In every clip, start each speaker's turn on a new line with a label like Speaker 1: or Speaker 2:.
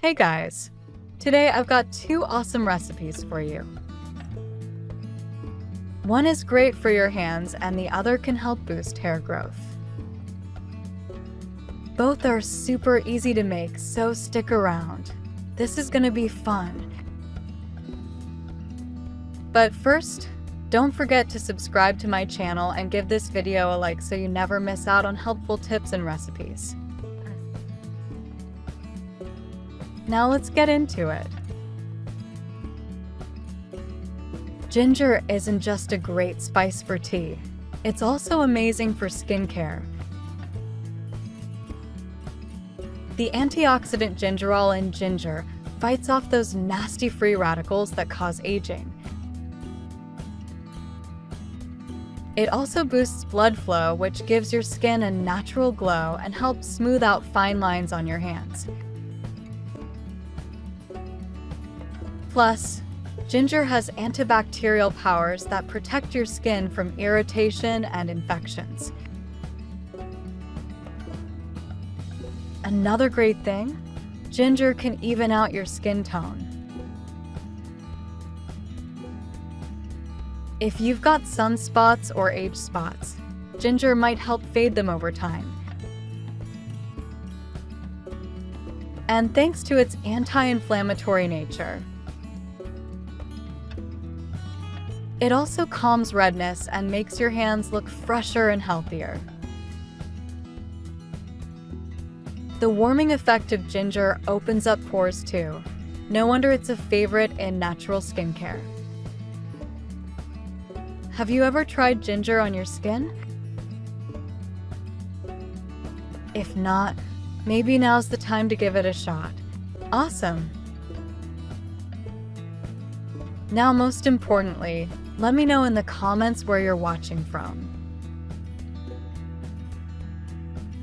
Speaker 1: Hey guys! Today I've got two awesome recipes for you. One is great for your hands and the other can help boost hair growth. Both are super easy to make, so stick around. This is gonna be fun. But first, don't forget to subscribe to my channel and give this video a like so you never miss out on helpful tips and recipes. Now let's get into it. Ginger isn't just a great spice for tea. It's also amazing for skincare. The antioxidant gingerol in ginger fights off those nasty free radicals that cause aging. It also boosts blood flow, which gives your skin a natural glow and helps smooth out fine lines on your hands. Plus, ginger has antibacterial powers that protect your skin from irritation and infections. Another great thing, ginger can even out your skin tone. If you've got sunspots or age spots, ginger might help fade them over time. And thanks to its anti-inflammatory nature, it also calms redness and makes your hands look fresher and healthier. The warming effect of ginger opens up pores too. No wonder it's a favorite in natural skincare. Have you ever tried ginger on your skin? If not, maybe now's the time to give it a shot. Awesome! Now, most importantly, let me know in the comments where you're watching from.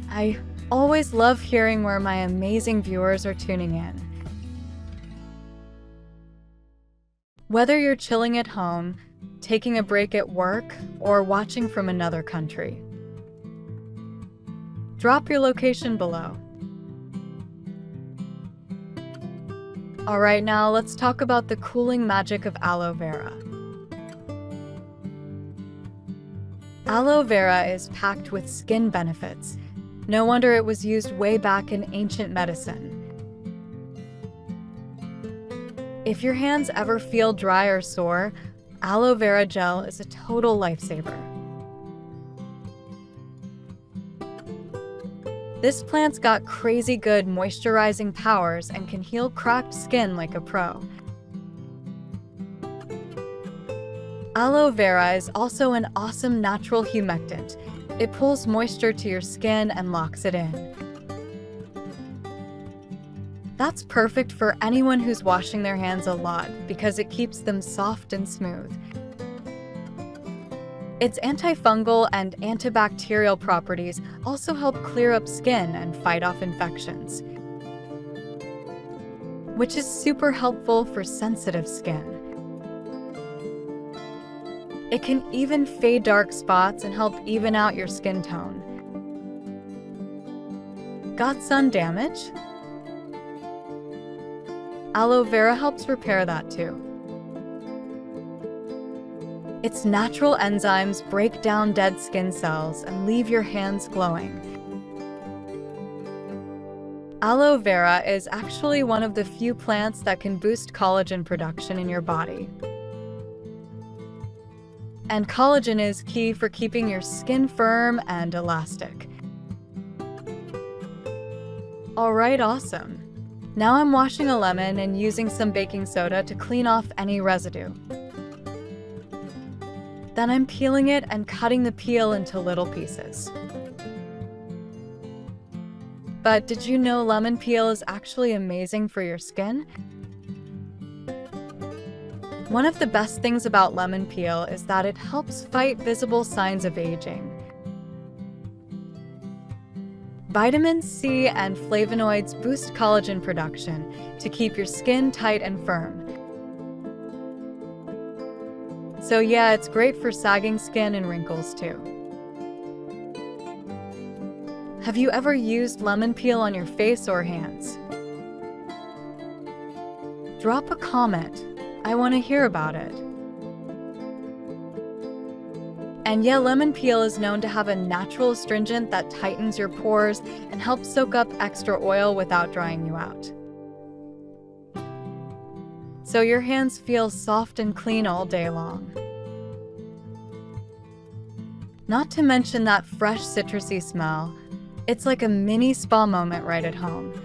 Speaker 1: I always love hearing where my amazing viewers are tuning in. Whether you're chilling at home, taking a break at work, or watching from another country, drop your location below. Alright, now let's talk about the cooling magic of aloe vera. Aloe vera is packed with skin benefits. No wonder it was used way back in ancient medicine. If your hands ever feel dry or sore, aloe vera gel is a total lifesaver. This plant's got crazy good moisturizing powers and can heal cracked skin like a pro. Aloe vera is also an awesome natural humectant. It pulls moisture to your skin and locks it in. That's perfect for anyone who's washing their hands a lot because it keeps them soft and smooth. Its antifungal and antibacterial properties also help clear up skin and fight off infections, which is super helpful for sensitive skin. It can even fade dark spots and help even out your skin tone. Got sun damage? Aloe vera helps repair that too. Its natural enzymes break down dead skin cells and leave your hands glowing. Aloe vera is actually one of the few plants that can boost collagen production in your body. And collagen is key for keeping your skin firm and elastic. Alright, awesome. Now I'm washing a lemon and using some baking soda to clean off any residue. Then I'm peeling it and cutting the peel into little pieces. But did you know lemon peel is actually amazing for your skin? One of the best things about lemon peel is that it helps fight visible signs of aging. Vitamins C and flavonoids boost collagen production to keep your skin tight and firm. So yeah, it's great for sagging skin and wrinkles too. Have you ever used lemon peel on your face or hands? drop a comment. I want to hear about it. And yeah, lemon peel is known to have a natural astringent that tightens your pores and helps soak up extra oil without drying you out. So your hands feel soft and clean all day long. Not to mention that fresh citrusy smell. It's like a mini spa moment right at home.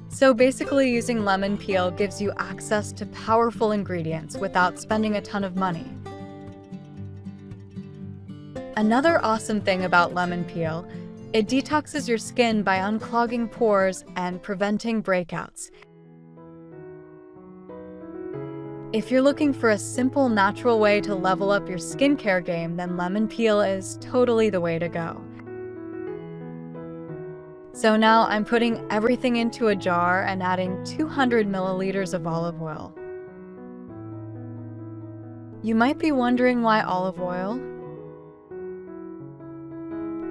Speaker 1: So basically, using lemon peel gives you access to powerful ingredients without spending a ton of money. Another awesome thing about lemon peel, it detoxes your skin by unclogging pores and preventing breakouts. If you're looking for a simple, natural way to level up your skincare game, then lemon peel is totally the way to go. So now I'm putting everything into a jar and adding 200 milliliters of olive oil. You might be wondering why olive oil?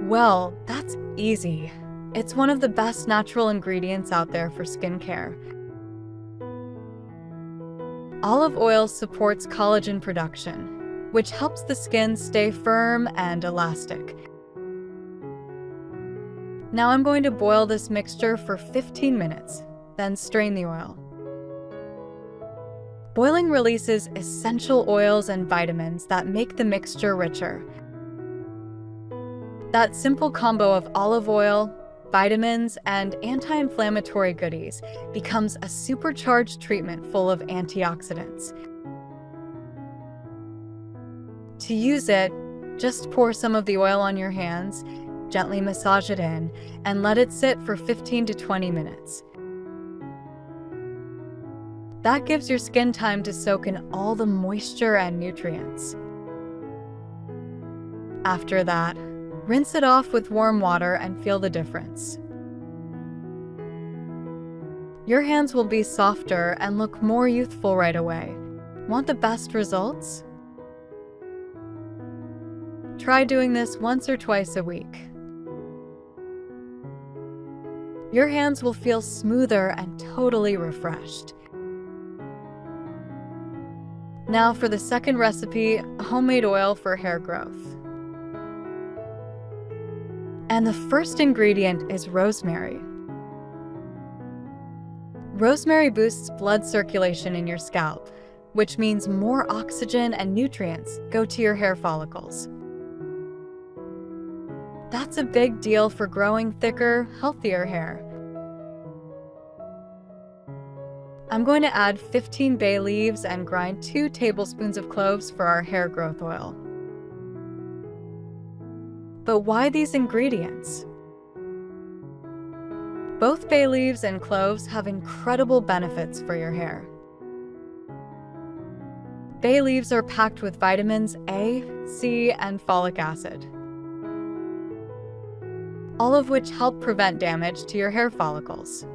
Speaker 1: Well, that's easy. It's one of the best natural ingredients out there for skincare. Olive oil supports collagen production, which helps the skin stay firm and elastic. Now I'm going to boil this mixture for 15 minutes, then strain the oil. Boiling releases essential oils and vitamins that make the mixture richer. That simple combo of olive oil, vitamins, and anti-inflammatory goodies becomes a supercharged treatment full of antioxidants. To use it, just pour some of the oil on your hands, gently massage it in, and let it sit for 15 to 20 minutes. That gives your skin time to soak in all the moisture and nutrients. After that, rinse it off with warm water and feel the difference. Your hands will be softer and look more youthful right away. Want the best results? Try doing this once or twice a week. Your hands will feel smoother and totally refreshed. Now for the second recipe, homemade oil for hair growth. And the first ingredient is rosemary. Rosemary boosts blood circulation in your scalp, which means more oxygen and nutrients go to your hair follicles. That's a big deal for growing thicker, healthier hair. I'm going to add 15 bay leaves and grind 2 tablespoons of cloves for our hair growth oil. But why these ingredients? Both bay leaves and cloves have incredible benefits for your hair. Bay leaves are packed with vitamins A, C, and folic acid, all of which help prevent damage to your hair follicles.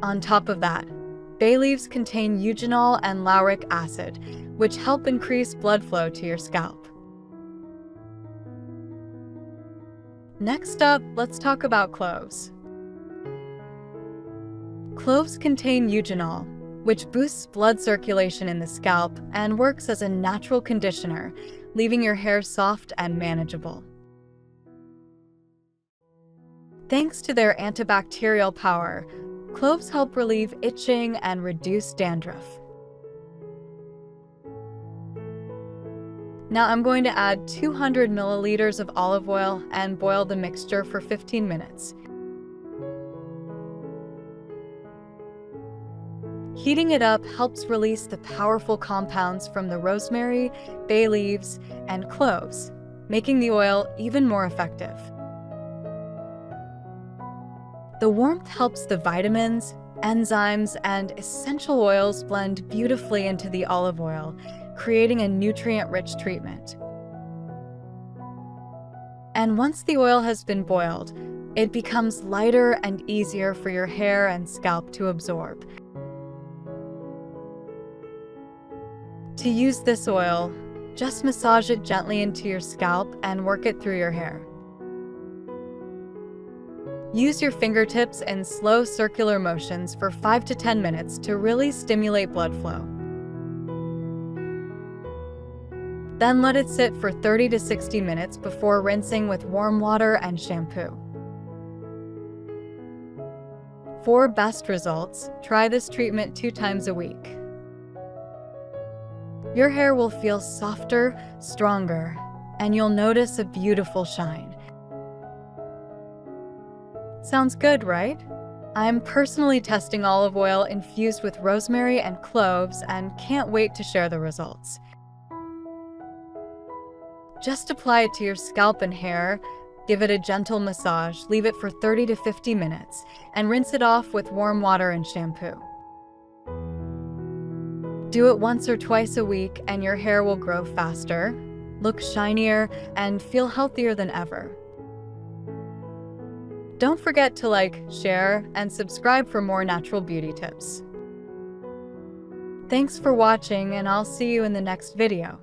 Speaker 1: On top of that, bay leaves contain eugenol and lauric acid, which help increase blood flow to your scalp. Next up, let's talk about cloves. Cloves contain eugenol, which boosts blood circulation in the scalp and works as a natural conditioner, leaving your hair soft and manageable. Thanks to their antibacterial power, cloves help relieve itching and reduce dandruff. Now I'm going to add 200 milliliters of olive oil and boil the mixture for 15 minutes. Heating it up helps release the powerful compounds from the rosemary, bay leaves, and cloves, making the oil even more effective. The warmth helps the vitamins, enzymes, and essential oils blend beautifully into the olive oil, creating a nutrient-rich treatment. And once the oil has been boiled, it becomes lighter and easier for your hair and scalp to absorb. To use this oil, just massage it gently into your scalp and work it through your hair. Use your fingertips in slow circular motions for 5 to 10 minutes to really stimulate blood flow. Then let it sit for 30 to 60 minutes before rinsing with warm water and shampoo. For best results, try this treatment 2 times a week. Your hair will feel softer, stronger, and you'll notice a beautiful shine. Sounds good, right? I'm personally testing olive oil infused with rosemary and cloves and can't wait to share the results. Just apply it to your scalp and hair, give it a gentle massage, leave it for 30 to 50 minutes, and rinse it off with warm water and shampoo. Do it once or twice a week and your hair will grow faster, look shinier, and feel healthier than ever. Don't forget to like, share, and subscribe for more natural beauty tips. Thanks for watching, and I'll see you in the next video.